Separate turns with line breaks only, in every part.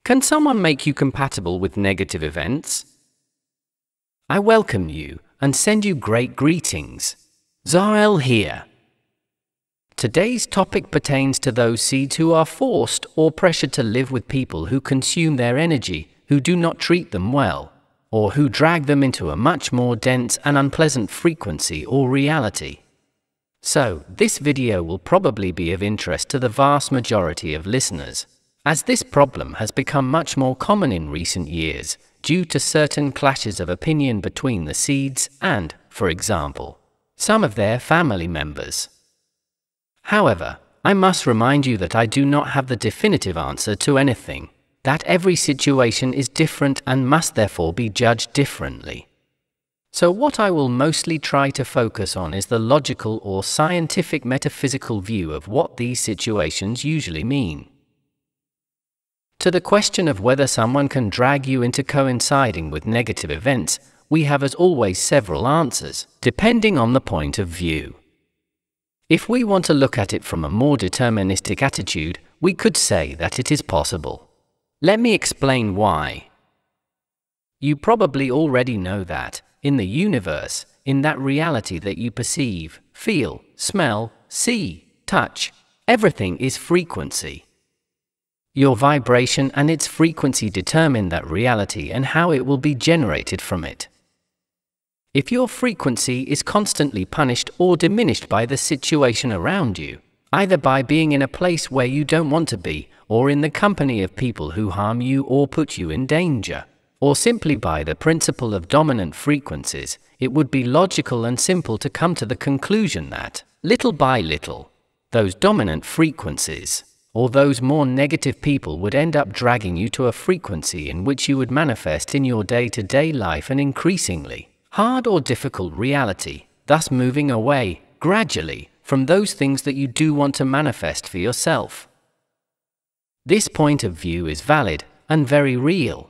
Can someone make you compatible with negative events? I welcome you and send you great greetings. Za'el here. Today's topic pertains to those seeds who are forced or pressured to live with people who consume their energy, who do not treat them well, or who drag them into a much more dense and unpleasant frequency or reality. So, this video will probably be of interest to the vast majority of listeners, as this problem has become much more common in recent years due to certain clashes of opinion between the seeds and, for example, some of their family members. However, I must remind you that I do not have the definitive answer to anything, that every situation is different and must therefore be judged differently. So what I will mostly try to focus on is the logical or scientific metaphysical view of what these situations usually mean. To the question of whether someone can drag you into coinciding with negative events, we have as always several answers, depending on the point of view. If we want to look at it from a more deterministic attitude, we could say that it is possible. Let me explain why. You probably already know that, in the universe, in that reality that you perceive, feel, smell, see, touch, everything is frequency. Your vibration and its frequency determine that reality and how it will be generated from it. If your frequency is constantly punished or diminished by the situation around you, either by being in a place where you don't want to be, or in the company of people who harm you or put you in danger, or simply by the principle of dominant frequencies, it would be logical and simple to come to the conclusion that, little by little, those dominant frequencies, or those more negative people would end up dragging you to a frequency in which you would manifest in your day-to-day life an increasingly hard or difficult reality, thus moving away, gradually, from those things that you do want to manifest for yourself. This point of view is valid and very real.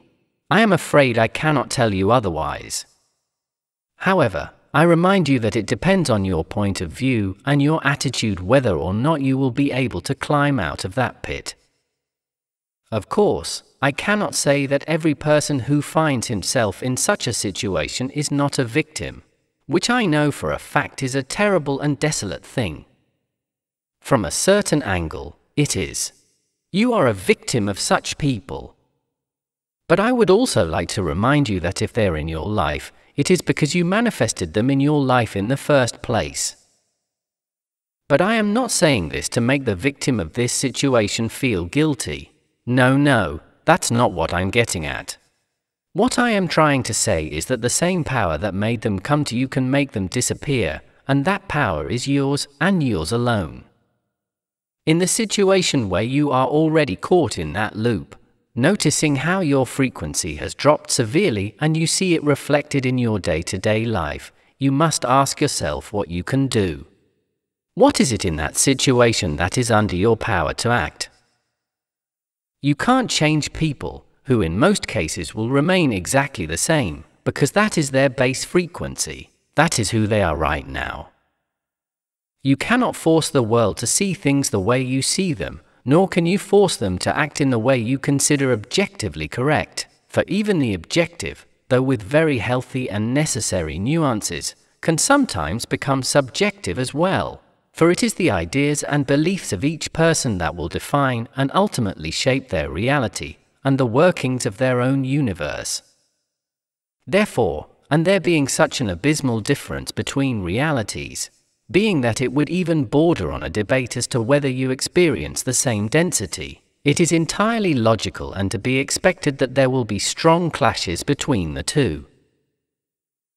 I am afraid I cannot tell you otherwise. However, I remind you that it depends on your point of view and your attitude whether or not you will be able to climb out of that pit. Of course, I cannot say that every person who finds himself in such a situation is not a victim, which I know for a fact is a terrible and desolate thing. From a certain angle, it is. You are a victim of such people. But I would also like to remind you that if they're in your life, it is because you manifested them in your life in the first place. But I am not saying this to make the victim of this situation feel guilty. No, that's not what I'm getting at. What I am trying to say is that the same power that made them come to you can make them disappear, and that power is yours and yours alone. In the situation where you are already caught in that loop, noticing how your frequency has dropped severely and you see it reflected in your day-to-day life, you must ask yourself what you can do. What is it in that situation that is under your power to act? You can't change people, who in most cases will remain exactly the same, because that is their base frequency, that is who they are right now. You cannot force the world to see things the way you see them, nor can you force them to act in the way you consider objectively correct, for even the objective, though with very healthy and necessary nuances, can sometimes become subjective as well, for it is the ideas and beliefs of each person that will define and ultimately shape their reality and the workings of their own universe. Therefore, and there being such an abysmal difference between realities, being that it would even border on a debate as to whether you experience the same density, it is entirely logical and to be expected that there will be strong clashes between the two.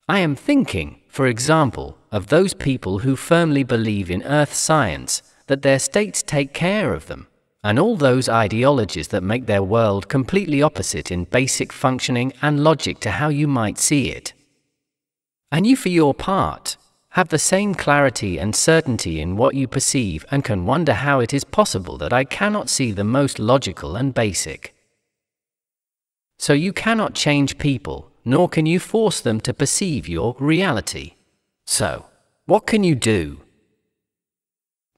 I am thinking, for example, of those people who firmly believe in earth science, that their states take care of them, and all those ideologies that make their world completely opposite in basic functioning and logic to how you might see it. And you, for your part, have the same clarity and certainty in what you perceive and can wonder how it is possible that I cannot see the most logical and basic. So you cannot change people, nor can you force them to perceive your reality. So, what can you do?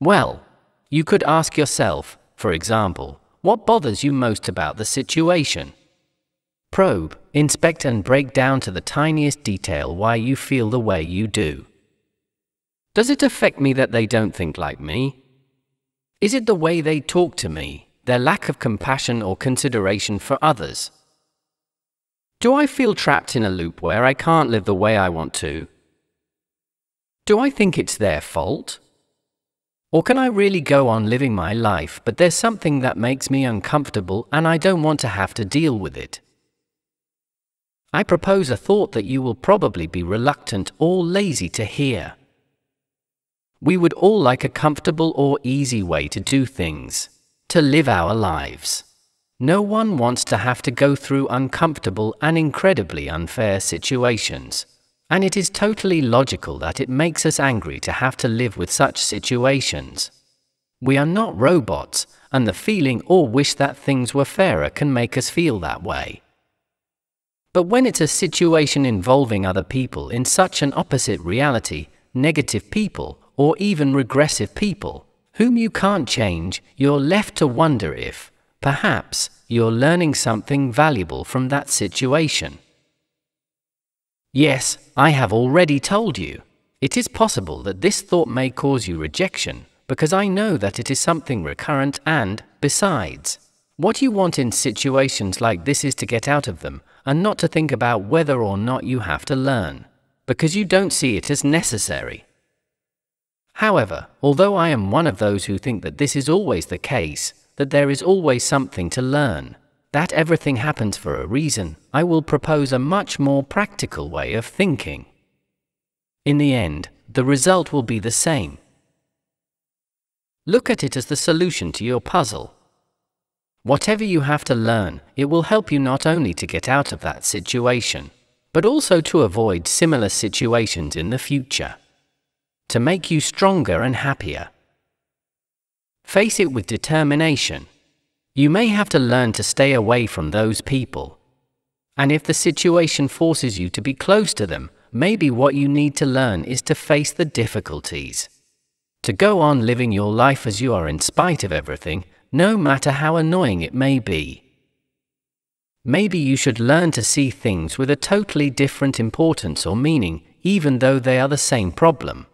Well, you could ask yourself, for example, What bothers you most about the situation? Probe, inspect and break down to the tiniest detail why you feel the way you do. Does it affect me that they don't think like me? Is it the way they talk to me, their lack of compassion or consideration for others? Do I feel trapped in a loop where I can't live the way I want to? Do I think it's their fault? Or can I really go on living my life, but there's something that makes me uncomfortable and I don't want to have to deal with it? I propose a thought that you will probably be reluctant or lazy to hear. We would all like a comfortable or easy way to do things, to live our lives. No one wants to have to go through uncomfortable and incredibly unfair situations, and it is totally logical that it makes us angry to have to live with such situations. We are not robots, and the feeling or wish that things were fairer can make us feel that way. But when it's a situation involving other people in such an opposite reality, negative people, or even regressive people, whom you can't change, you're left to wonder if, perhaps, you're learning something valuable from that situation. Yes, I have already told you. It is possible that this thought may cause you rejection, because I know that it is something recurrent and, besides, what you want in situations like this is to get out of them, and not to think about whether or not you have to learn, because you don't see it as necessary. However, although I am one of those who think that this is always the case, that there is always something to learn, that everything happens for a reason, I will propose a much more practical way of thinking. In the end, the result will be the same. Look at it as the solution to your puzzle. Whatever you have to learn, it will help you not only to get out of that situation, but also to avoid similar situations in the future, to make you stronger and happier. Face it with determination. You may have to learn to stay away from those people. And if the situation forces you to be close to them, maybe what you need to learn is to face the difficulties. To go on living your life as you are in spite of everything, no matter how annoying it may be. Maybe you should learn to see things with a totally different importance or meaning, even though they are the same problem.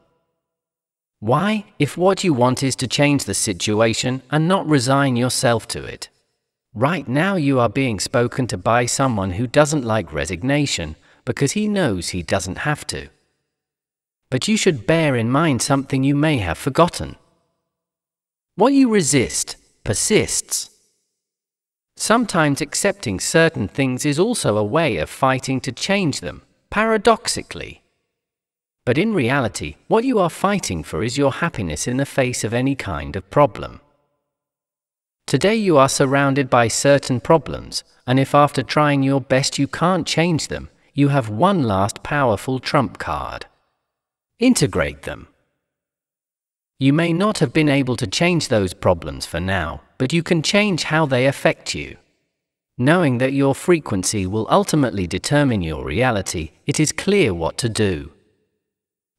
Why, if what you want is to change the situation and not resign yourself to it? Right now you are being spoken to by someone who doesn't like resignation, because he knows he doesn't have to. But you should bear in mind something you may have forgotten. What you resist persists. Sometimes accepting certain things is also a way of fighting to change them, paradoxically. But in reality, what you are fighting for is your happiness in the face of any kind of problem. Today you are surrounded by certain problems, and if after trying your best you can't change them, you have one last powerful trump card. Integrate them. You may not have been able to change those problems for now, but you can change how they affect you. Knowing that your frequency will ultimately determine your reality, it is clear what to do.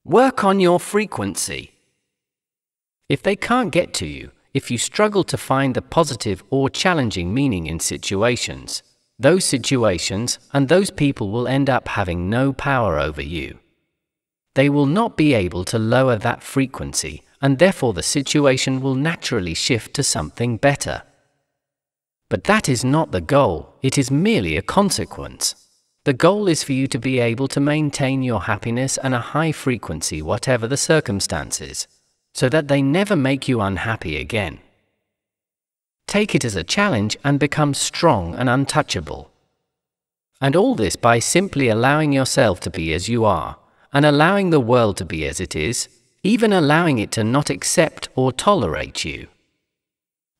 Work on your frequency. If they can't get to you, if you struggle to find the positive or challenging meaning in situations, those situations and those people will end up having no power over you. They will not be able to lower that frequency, and therefore the situation will naturally shift to something better. But that is not the goal, it is merely a consequence. The goal is for you to be able to maintain your happiness and a high frequency whatever the circumstances, so that they never make you unhappy again. Take it as a challenge and become strong and untouchable. And all this by simply allowing yourself to be as you are, and allowing the world to be as it is, even allowing it to not accept or tolerate you.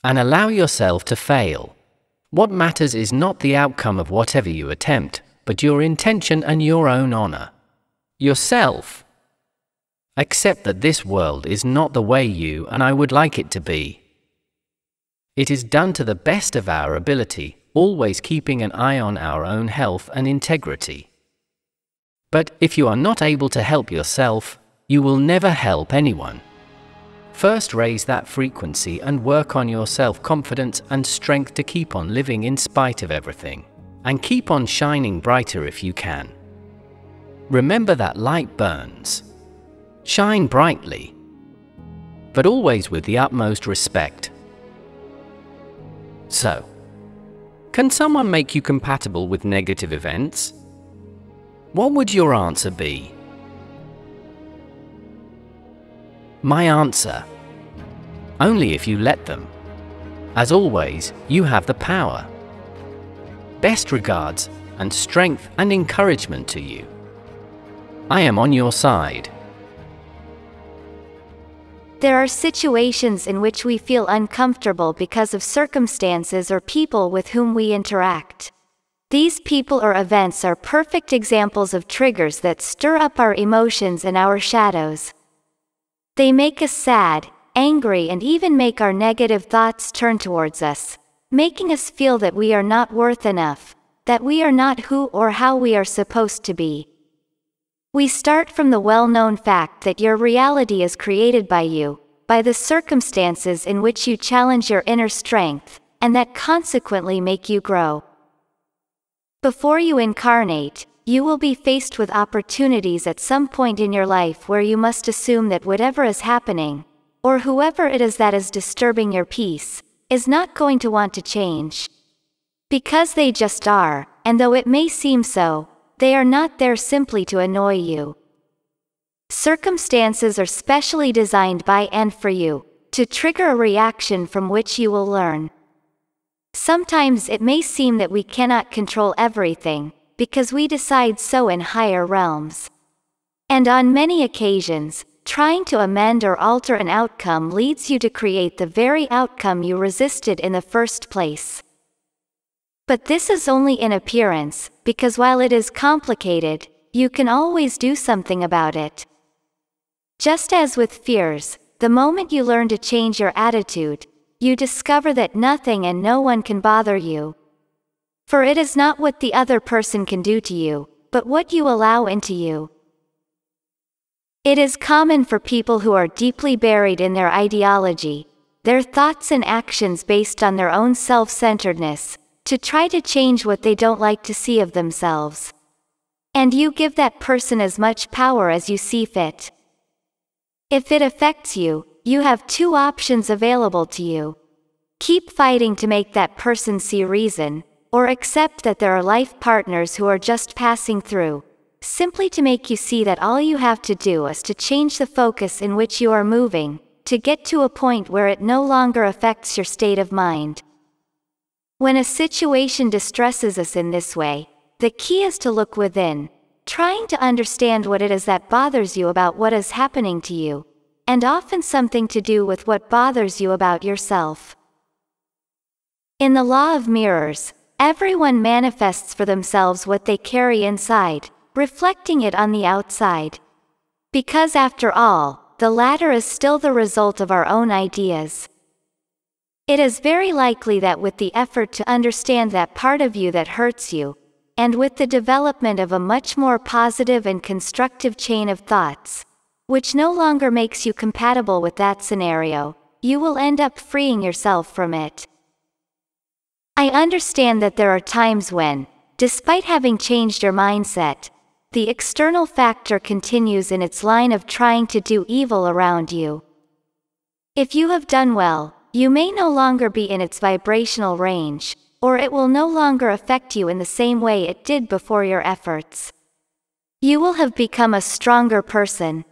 And allow yourself to fail. What matters is not the outcome of whatever you attempt, but your intention and your own honor. Yourself. Accept that this world is not the way you and I would like it to be. It is done to the best of our ability, always keeping an eye on our own health and integrity. But if you are not able to help yourself, you will never help anyone. First, raise that frequency and work on your self-confidence and strength to keep on living in spite of everything. And keep on shining brighter if you can. Remember that light burns. Shine brightly, but always with the utmost respect. So, can someone make you compatible with negative events? What would your answer be? My answer: only if you let them. As always, you have the power. Best regards, and strength and encouragement to you. I am on your side.
There are situations in which we feel uncomfortable because of circumstances or people with whom we interact. These people or events are perfect examples of triggers that stir up our emotions and our shadows. They make us sad, angry, and even make our negative thoughts turn towards us, making us feel that we are not worth enough, that we are not who or how we are supposed to be. We start from the well-known fact that your reality is created by you, by the circumstances in which you challenge your inner strength, and that consequently make you grow. Before you incarnate, you will be faced with opportunities at some point in your life where you must assume that whatever is happening, or whoever it is that is disturbing your peace, is not going to want to change. Because they just are, and though it may seem so, they are not there simply to annoy you. Circumstances are specially designed by and for you, to trigger a reaction from which you will learn. Sometimes it may seem that we cannot control everything, because we decide so in higher realms. And on many occasions, trying to amend or alter an outcome leads you to create the very outcome you resisted in the first place. But this is only in appearance, because while it is complicated, you can always do something about it. Just as with fears, the moment you learn to change your attitude, you discover that nothing and no one can bother you. For it is not what the other person can do to you, but what you allow into you. It is common for people who are deeply buried in their ideology, their thoughts and actions based on their own self-centeredness, to try to change what they don't like to see of themselves. And you give that person as much power as you see fit. If it affects you, you have two options available to you. Keep fighting to make that person see reason, or accept that there are life partners who are just passing through, simply to make you see that all you have to do is to change the focus in which you are moving, to get to a point where it no longer affects your state of mind. When a situation distresses us in this way, the key is to look within, trying to understand what it is that bothers you about what is happening to you, and often something to do with what bothers you about yourself. In the law of mirrors, everyone manifests for themselves what they carry inside, reflecting it on the outside. Because after all, the latter is still the result of our own ideas. It is very likely that with the effort to understand that part of you that hurts you, and with the development of a much more positive and constructive chain of thoughts, which no longer makes you compatible with that scenario, you will end up freeing yourself from it. I understand that there are times when, despite having changed your mindset, the external factor continues in its line of trying to do evil around you. If you have done well, you may no longer be in its vibrational range, or it will no longer affect you in the same way it did before your efforts. You will have become a stronger person.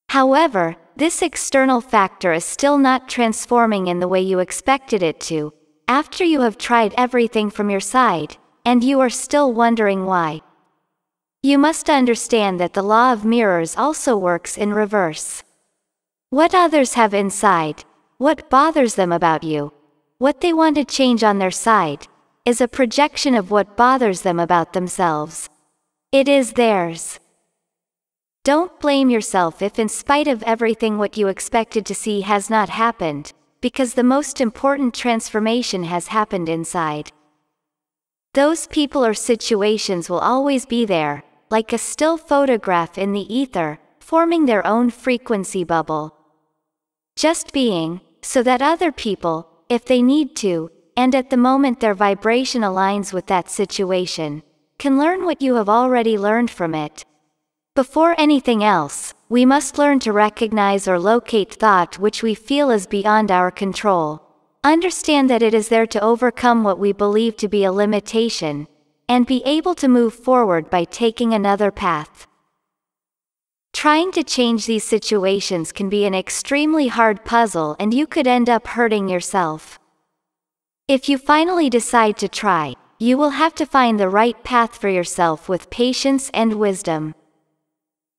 However, this external factor is still not transforming in the way you expected it to, after you have tried everything from your side, and you are still wondering why. You must understand that the law of mirrors also works in reverse. What others have inside, what bothers them about you, what they want to change on their side, is a projection of what bothers them about themselves. It is theirs. Don't blame yourself if in spite of everything what you expected to see has not happened, because the most important transformation has happened inside. Those people or situations will always be there, like a still photograph in the ether, forming their own frequency bubble. Just being, so that other people, if they need to, and at the moment their vibration aligns with that situation, can learn what you have already learned from it. Before anything else, we must learn to recognize or locate thought which we feel is beyond our control. Understand that it is there to overcome what we believe to be a limitation, and be able to move forward by taking another path. Trying to change these situations can be an extremely hard puzzle, and you could end up hurting yourself. If you finally decide to try, you will have to find the right path for yourself with patience and wisdom.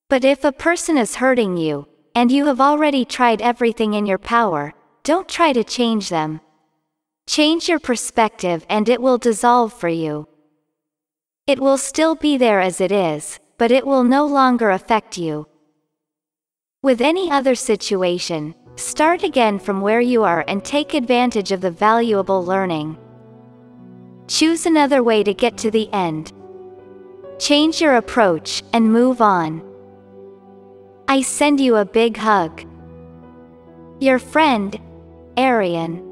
But if a person is hurting you, and you have already tried everything in your power, don't try to change them. Change your perspective and it will dissolve for you. It will still be there as it is, but it will no longer affect you. With any other situation, start again from where you are and take advantage of the valuable learning. Choose another way to get to the end. Change your approach and move on. I send you a big hug. Your friend, Arian.